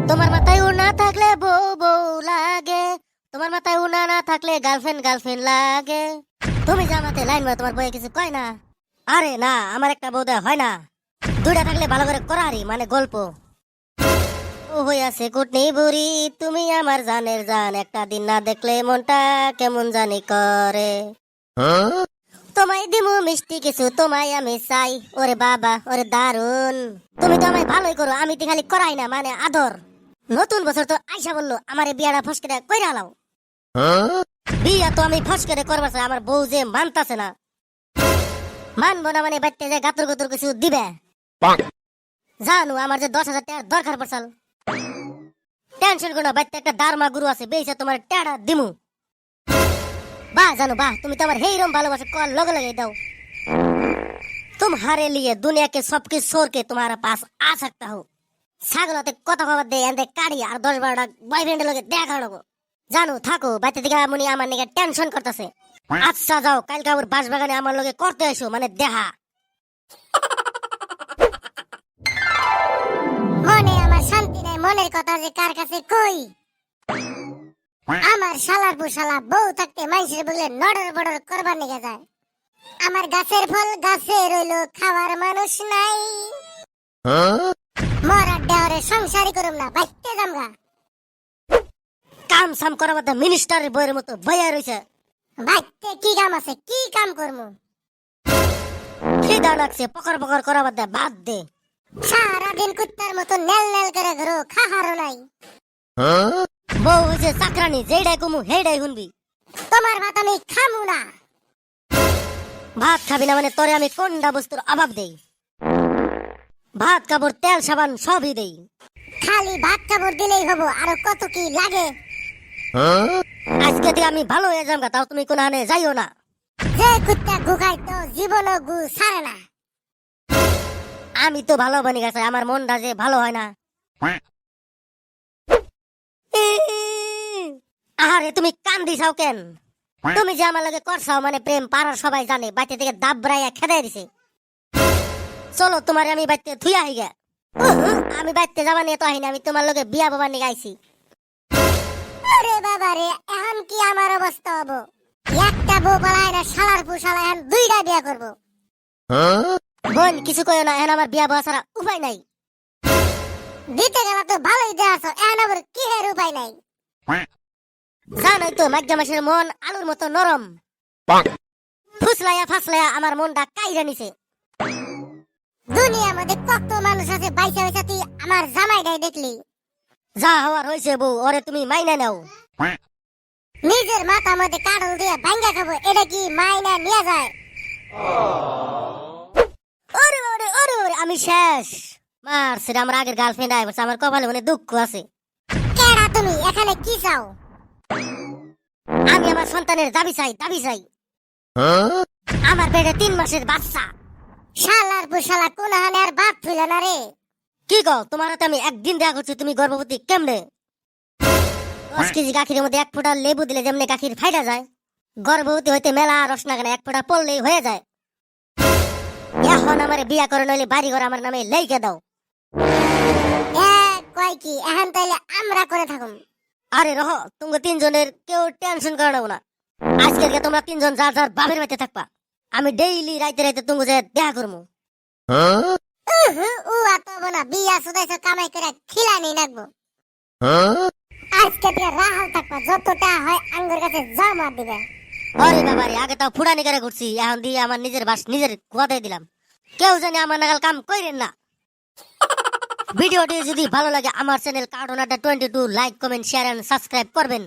তোমার মাথায় উনা থাকলে বউ বউ লাগে, তোমার মাথায় উনা না থাকলে গার্লফ্রেন্ড গার্লফ্রেন্ড লাগে। তুমি জামাতে লাইন মারো, তোমার বউয়ে কিছু কয় না? আরে না, আমার একটা বউ দেয়া হয় না। দুইটা থাকলে ভালো করে করারি মানে গল্প। ও হইয়াছে কুটনি বুড়ি, তুমি আমার জানের জান, একটা দিন না দেখলে মনটা কেমন জানি করে। তোমায় দিমু মিষ্টি কিছু, তোমায় আমি চাই। ওরে বাবা, ওরে দারুন। তুমি তো আমায় ভালোই করো, আমি তো খালি করাই না মানে আদর। নতুন বছর তো আইসা বললো আমার এই বিয়াটা ফসকে কইরা লাও। বিয়া তো আমি ফসকে করবার চাই, আমার বউ যে মানতাছে না। মানবো না মানে বাড়তে যে গাতর গতর কিছু দিবে। জানো আমার যে 10,000 টাকার দরকার পড়ছাল। টেনশন করো না, বাড়তে একটা দারমা গুরু আছে, বেইসা তোমার টাকা দিমু। বাহ জানো বাহ, তুমি তো আমার হেইরম ভালোবাসো, কল লগে লগে দাও। तुम्हारे लिए दुनिया के सबके छोड़ के तुम्हारे पास आ सकता हूँ। ছাগলতে কথা খবর দে এন্ড কাড়ি আর 10-12টা বয়ফ্রেন্ডের লগে দেখা লাগো। জানো থাকো বাইতে দিকে মুনি আমার নিকে টেনশন করতেছে। আচ্ছা যাও, কালকে আবার বাসবাগানে আমার লগে করতে এসো মানে দেখা। মনে আমার শান্তি নাই, মনের কথা যে কার কাছে কই। আমার শালার বুশালা বউ থাকতে মানুষের বলে নড়র বড়র করবার নিকে যায়। আমার গাছের ফল গাছে রইলো, খাওয়ার মানুষ নাই। মরার দেওয়ারে সংসারই করুম না, বাইতে জামগা। কাম সাম করার মধ্যে মিনিস্টারের বইয়ের মতো বইয়া রইছে। বাইতে কি কাম আছে, কি কাম করমু? খিদা লাগছে, পকর পকর করার মধ্যে ভাত দে। সারাদিন কুত্তার মতো নেল নেল করে ঘুরো, খাহারও নাই। বউ হইছে চাকরানি, যেইডাই কমু হেইডাই শুনবি। তোমার ভাত আমি খামু না। ভাত খাবি না মানে তোরে আমি কোনটা বস্তুর অভাব দেই? ভাত কাপড় তেল সাবান সবই দেই। খালি ভাত কাপড় দিলেই হবো, আরো কত কি লাগে। আজকে দিয়ে আমি ভালো হয়ে যাম, তাও তুমি কোন হানে যাইও না। যে কুত্তা গুখাই তো জীবনও গু ছাড়ে না। আমি তো ভালো বানি গেছে, আমার মনটা যে ভালো হয় না। আরে তুমি কান্দিছাও কেন? তুমি যে আমার লগে করছাও মানে প্রেম, পাড়ার সবাই জানে, বাইতে থেকে দাবড়াইয়া খেদাই দিছে। চলো তোমারে আমি বাইতে থুইয়া হই গে। আমি বাইতে যাবা নিয়ে তো আইনি, আমি তোমার লগে বিয়া বাবা নিয়ে গাইছি। আরে বাবা রে, এখন কি আমার অবস্থা হবো? একটা বউ পালাই না, শালার পুশালা এখন দুইটা বিয়া করবো। বোন কিছু কইও না, এখন আমার বিয়া বাবা ছাড়া উপায় নাই। দিতে গেলা তো ভালোই দেওয়া আছো, এখন আবার কি এর উপায় নাই। জানোই তো মাঘ্যা মাসের মন আলুর মতো নরম। ফুসলাইয়া ফাসলাইয়া আমার মনটা কাইরা নিছে। দুনিয়ার মধ্যে কত মানুষ আছে, বাইসা বাইসা তুই আমার জামাইটাই দেখলি। যা হওয়ার হয়েছে বউ, ওরে তুমি মাইনা নাও। নিজের মাথা মধ্যে কাটল দিয়ে ভাঙ্গা খাবো, এটা কি মাইনা নিয়ে যায়? ওরে ওরে ওরে ওরে, আমি শেষ। মার সেটা আমার আগের গার্লফ্রেন্ড আয় বলছে, আমার কপালে মনে দুঃখ আছে। কেডা তুমি, এখানে কি চাও? আমি আমার সন্তানের দাবি চাই, দাবি চাই। আমার পেটে 3 মাসের বাচ্চা। শালার বুশালা কোন হানে আর বাপ তুইল না রে। কি কও, তোমার হাতে আমি একদিন দেখা করছি, তুমি গর্ভবতী কেমনে? 10 কেজি গাখিরের মধ্যে 1 ফোঁটা লেবু দিলে যেমনি গাখির ফাইটা যায়, গর্ভবতী হইতে মেলা রসনা কেন 1 ফোঁটা পড়লেই হয়ে যায়। এখন আমার বিয়া করে নইলে বাড়ি ঘর আমার নামে লেখে দাও। কয় কি এখন তাইলে আমরা করে থাকুম? আরে রহ, তুমি 3 জনের কেউ টেনশন করে নাও না। আজকে তোমরা 3 জন যার যার বাপের বাড়িতে থাকবা। আমি ডেইলি রাইতে রাইতে তুমি যে দেখা করবো। ও এত বনা বিয়া সুদাইছো, কামাই করে খিলানি নাকবো। আজকে দিয়ে রাহাল থাকবা, যতটা হয় আঙ্গুর কাছে জমা দিবে। আরে বাবা রে, আগে তাও ফুড়ানি করে ঘুরছি, এখন দিয়ে আমার নিজের বাস নিজের কুয়াতে দিলাম। কেউ জানি আমার নাগাল কাম কইরেন না। ভিডিওটি যদি ভালো লাগে আমার চ্যানেল কার্টুন আড্ডা 22 like comment share and subscribe করবেন।